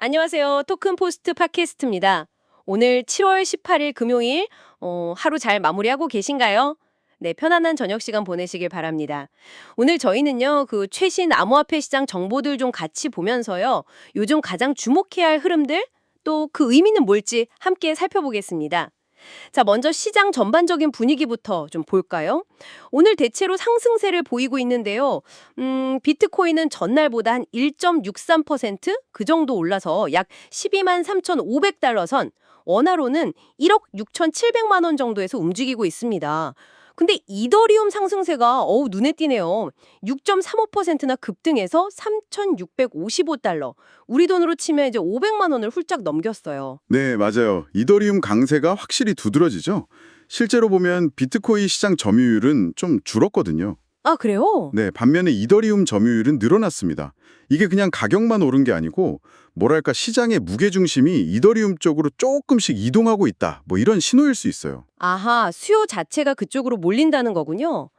안녕하세요. 토큰포스트 팟캐스트입니다. 오늘 7월 18일 금요일, 하루 잘 마무리하고 계신가요? 네, 편안한 저녁 시간 보내시길 바랍니다. 오늘 저희는요, 그 최신 암호화폐 시장 정보들 좀 같이 보면서요, 요즘 가장 주목해야 할 흐름들, 또 그 의미는 뭘지 함께 살펴보겠습니다. 자, 먼저 시장 전반적인 분위기부터 좀 볼까요? 오늘 대체로 상승세를 보이고 있는데요. 비트코인은 전날보다 한 1.63%그 정도 올라서 약 12만 3,500달러 선, 원화로는 1억 6,700만 원 정도에서 움직이고 있습니다. 근데 이더리움 상승세가 눈에 띄네요. 6.35%나 급등해서 3,655달러. 우리 돈으로 치면 이제 500만 원을 훌쩍 넘겼어요. 네, 맞아요. 이더리움 강세가 확실히 두드러지죠. 실제로 보면 비트코인 시장 점유율은 좀 줄었거든요. 아, 그래요? 네, 반면에 이더리움 점유율은 늘어났습니다. 이게 그냥 가격만 오른 게 아니고 뭐랄까 시장의 무게중심이 이더리움 쪽으로 조금씩 이동하고 있다. 뭐 이런 신호일 수 있어요. 아하, 수요 자체가 그쪽으로 몰린다는 거군요.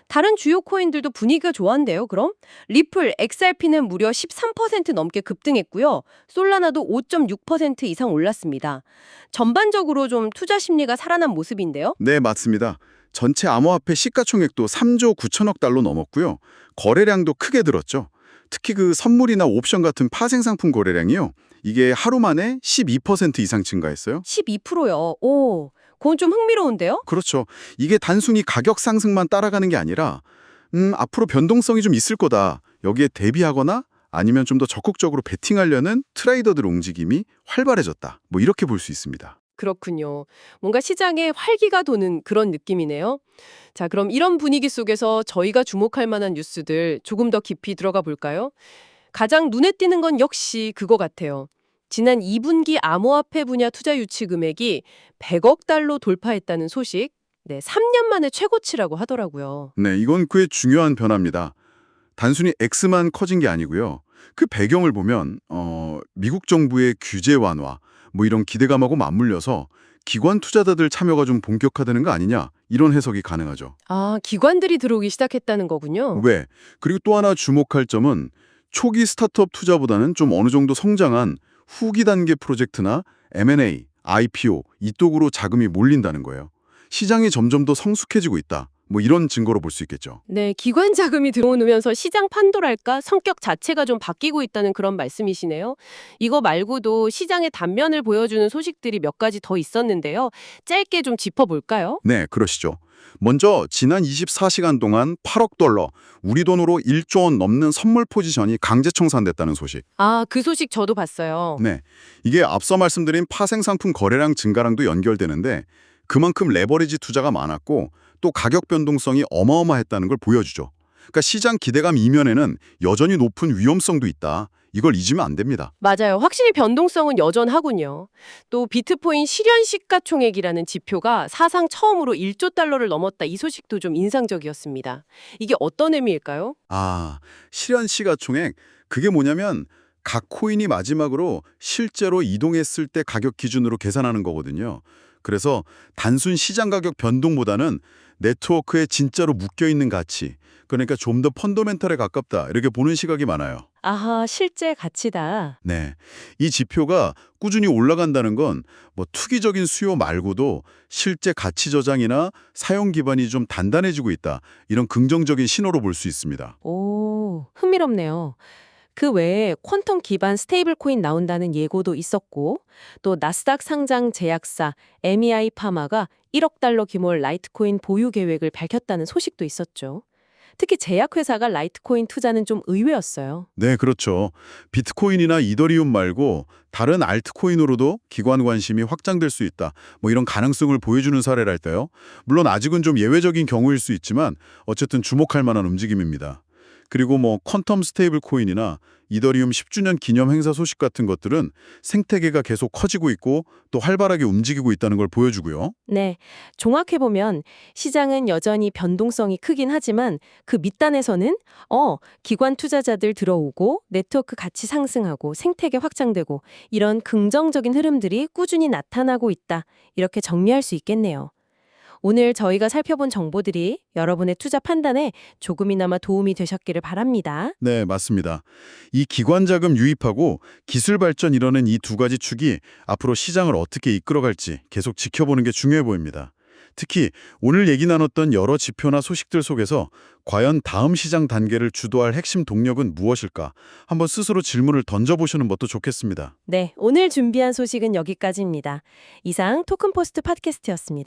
다른 주요 코인들도 분위기가 좋았는데요, 그럼? 리플, XRP는 무려 13% 넘게 급등했고요. 솔라나도 5.6% 이상 올랐습니다. 전반적으로 좀 투자 심리가 살아난 모습인데요. 네, 맞습니다. 전체 암호화폐 시가총액도 3조 9천억 달러 넘었고요. 거래량도 크게 늘었죠. 특히 그 선물이나 옵션 같은 파생상품 거래량이요. 이게 하루 만에 12% 이상 증가했어요. 12%요. 오, 그건 좀 흥미로운데요? 그렇죠. 이게 단순히 가격 상승만 따라가는 게 아니라 앞으로 변동성이 좀 있을 거다. 여기에 대비하거나 아니면 좀 더 적극적으로 베팅하려는 트레이더들 움직임이 활발해졌다. 뭐 이렇게 볼 수 있습니다. 그렇군요. 뭔가 시장에 활기가 도는 그런 느낌이네요. 자, 그럼 이런 분위기 속에서 저희가 주목할 만한 뉴스들 조금 더 깊이 들어가 볼까요? 가장 눈에 띄는 건 역시 그거 같아요. 지난 2분기 암호화폐 분야 투자 유치 금액이 100억 달러 돌파했다는 소식. 네, 3년 만에 최고치라고 하더라고요. 네, 이건 꽤 중요한 변화입니다. 단순히 X만 커진 게 아니고요. 그 배경을 보면 미국 정부의 규제 완화, 뭐 이런 기대감하고 맞물려서 기관 투자자들 참여가 좀 본격화되는 거 아니냐 이런 해석이 가능하죠. 아, 기관들이 들어오기 시작했다는 거군요. 왜? 그리고 또 하나 주목할 점은 초기 스타트업 투자보다는 좀 어느 정도 성장한 후기 단계 프로젝트나 M&A, IPO 이쪽으로 자금이 몰린다는 거예요. 시장이 점점 더 성숙해지고 있다. 뭐 이런 증거로 볼 수 있겠죠. 네, 기관 자금이 들어오면서 시장 판도랄까 성격 자체가 좀 바뀌고 있다는 그런 말씀이시네요. 이거 말고도 시장의 단면을 보여주는 소식들이 몇 가지 더 있었는데요. 짧게 좀 짚어볼까요? 네, 그러시죠. 먼저 지난 24시간 동안 8억 달러, 우리 돈으로 1조 원 넘는 선물 포지션이 강제 청산됐다는 소식. 아, 그 소식 저도 봤어요. 네, 이게 앞서 말씀드린 파생상품 거래량 증가랑도 연결되는데 그만큼 레버리지 투자가 많았고 또 가격 변동성이 어마어마했다는 걸 보여주죠. 그러니까 시장 기대감 이면에는 여전히 높은 위험성도 있다. 이걸 잊으면 안 됩니다. 맞아요. 확실히 변동성은 여전하군요. 또 비트코인 실현 시가총액이라는 지표가 사상 처음으로 1조 달러를 넘었다. 이 소식도 좀 인상적이었습니다. 이게 어떤 의미일까요? 아, 실현 시가총액 그게 뭐냐면 각 코인이 마지막으로 실제로 이동했을 때 가격 기준으로 계산하는 거거든요. 그래서 단순 시장 가격 변동보다는 네트워크에 진짜로 묶여있는 가치, 그러니까 좀 더 펀더멘털에 가깝다 이렇게 보는 시각이 많아요. 아하, 실제 가치다. 네, 이 지표가 꾸준히 올라간다는 건 뭐 투기적인 수요 말고도 실제 가치 저장이나 사용 기반이 좀 단단해지고 있다. 이런 긍정적인 신호로 볼 수 있습니다. 오, 흥미롭네요. 그 외에 퀀텀 기반 스테이블 코인 나온다는 예고도 있었고, 또 나스닥 상장 제약사 MEI 파마가 1억 달러 규모의 라이트코인 보유 계획을 밝혔다는 소식도 있었죠. 특히 제약회사가 라이트코인 투자는 좀 의외였어요. 네, 그렇죠. 비트코인이나 이더리움 말고 다른 알트코인으로도 기관 관심이 확장될 수 있다. 뭐 이런 가능성을 보여주는 사례랄까요? 물론 아직은 좀 예외적인 경우일 수 있지만 어쨌든 주목할 만한 움직임입니다. 그리고 뭐 퀀텀 스테이블 코인이나 이더리움 10주년 기념 행사 소식 같은 것들은 생태계가 계속 커지고 있고 또 활발하게 움직이고 있다는 걸 보여주고요. 네, 종합해보면 시장은 여전히 변동성이 크긴 하지만 그 밑단에서는 기관 투자자들 들어오고 네트워크 가치 상승하고 생태계 확장되고 이런 긍정적인 흐름들이 꾸준히 나타나고 있다. 이렇게 정리할 수 있겠네요. 오늘 저희가 살펴본 정보들이 여러분의 투자 판단에 조금이나마 도움이 되셨기를 바랍니다. 네, 맞습니다. 이 기관 자금 유입하고 기술 발전 이뤄낸 이 두 가지 축이 앞으로 시장을 어떻게 이끌어갈지 계속 지켜보는 게 중요해 보입니다. 특히 오늘 얘기 나눴던 여러 지표나 소식들 속에서 과연 다음 시장 단계를 주도할 핵심 동력은 무엇일까? 한번 스스로 질문을 던져보시는 것도 좋겠습니다. 네, 오늘 준비한 소식은 여기까지입니다. 이상 토큰포스트 팟캐스트였습니다.